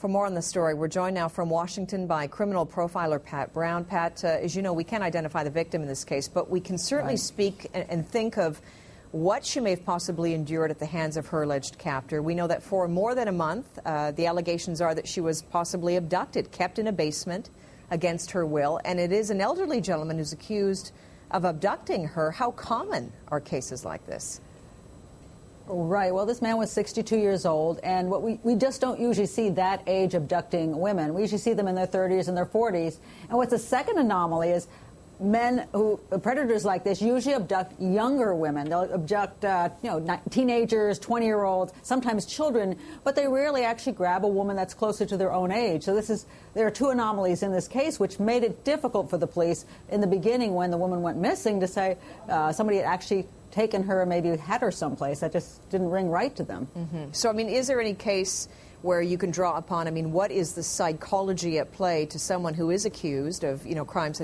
For more on the story, we're joined now from Washington by criminal profiler Pat Brown. Pat, as you know, we can't identify the victim in this case, but we can certainly speak and think of what she may have possibly endured at the hands of her alleged captor. We know that for more than a month, the allegations are that she was possibly abducted, kept in a basement against her will, and it is an elderly gentleman who's accused of abducting her. How common are cases like this? Right. Well, this man was 62 years old, and we just don't usually see that age abducting women. We usually see them in their 30s and their 40s. And what's the second anomaly is predators like this usually abduct younger women. They'll abduct, teenagers, 20-year-olds, sometimes children, but they rarely actually grab a woman that's closer to their own age. So there are two anomalies in this case, which made it difficult for the police in the beginning when the woman went missing to say somebody had actually taken her and maybe had her someplace. That just didn't ring right to them. So, I mean, is there any case where you can draw upon, I mean, what is the psychology at play to someone who is accused of, crimes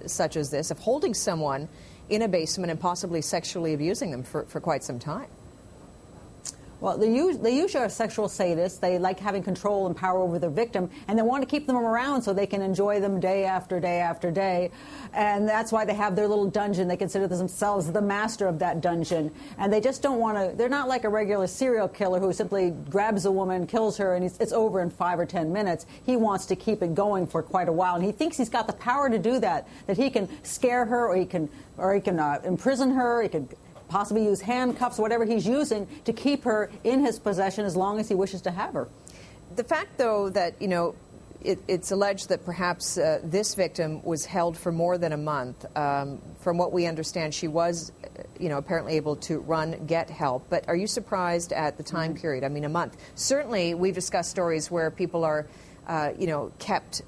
such as this, of holding someone in a basement and possibly sexually abusing them for quite some time? Well, they usually are sexual sadists. They like having control and power over their victim, and they want to keep them around so they can enjoy them day after day after day. And that's why they have their little dungeon. They consider themselves the master of that dungeon. And they just don't want to, they're not like a regular serial killer who simply grabs a woman, kills her, and it's over in 5 or 10 minutes. He wants to keep it going for quite a while. And he thinks he's got the power to do that he can scare her, or he can imprison her, he can possibly use handcuffs, whatever he's using, to keep her in his possession as long as he wishes to have her. The fact, though, that, it's alleged that perhaps this victim was held for more than a month. From what we understand, she was, apparently able to get help. But are you surprised at the time period? I mean, a month. Certainly, we've discussed stories where people are kept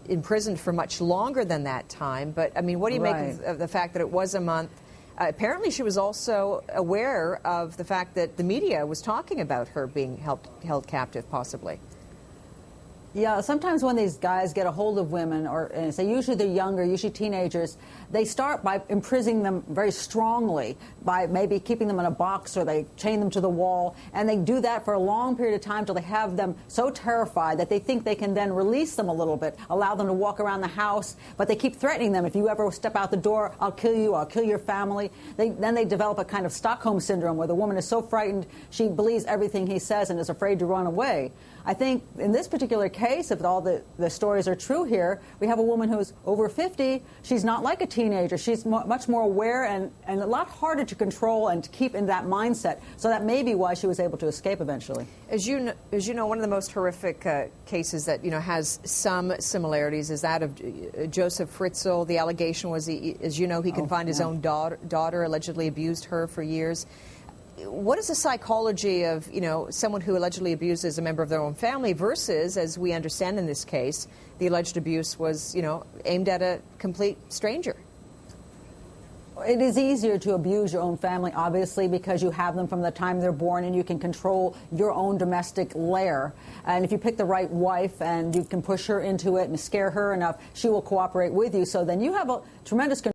imprisoned for much longer than that time. But, I mean, what do you make of the fact that it was a month? Apparently, she was also aware of the fact that the media was talking about her being held captive, possibly. Yeah, sometimes when these guys get a hold of women, and say usually they're younger, usually teenagers, they start by imprisoning them very strongly, by maybe keeping them in a box, or they chain them to the wall, and they do that for a long period of time till they have them so terrified that they think they can then release them a little bit, allow them to walk around the house, but they keep threatening them. If you ever step out the door, I'll kill you, I'll kill your family. Then they develop a kind of Stockholm syndrome where the woman is so frightened she believes everything he says and is afraid to run away. I think in this particular case, if all the stories are true here, we have a woman who's over 50. She's not like a teenager. She's much more aware and a lot harder to control and to keep in that mindset. So that may be why she was able to escape eventually. As you know, one of the most horrific cases that has some similarities is that of Joseph Fritzl. The allegation was, he confined his own daughter, allegedly abused her for years. What is the psychology of, someone who allegedly abuses a member of their own family versus, as we understand in this case, the alleged abuse was, aimed at a complete stranger? It is easier to abuse your own family, obviously, because you have them from the time they're born and you can control your own domestic lair. And if you pick the right wife and you can push her into it and scare her enough, she will cooperate with you. So then you have a tremendous control.